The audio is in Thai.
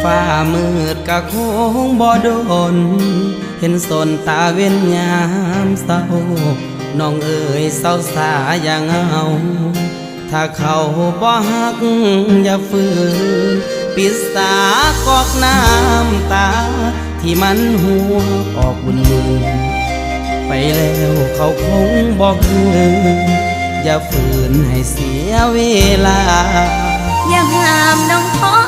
ฟ้ามืดกะคงบ่โดนเห็นสนตาเว้นยามเศร้าน้องเอ๋ยเศร้าสาอย่างเอาถ้าเขาบ่ฮักอย่าฝืนปิดสากอกน้ำตาที่มันหัวออกบุญมือไปแล้วเขาคงบอกคืนอย่าฝืนให้เสียเวลาอย่าห้ามน้องขอ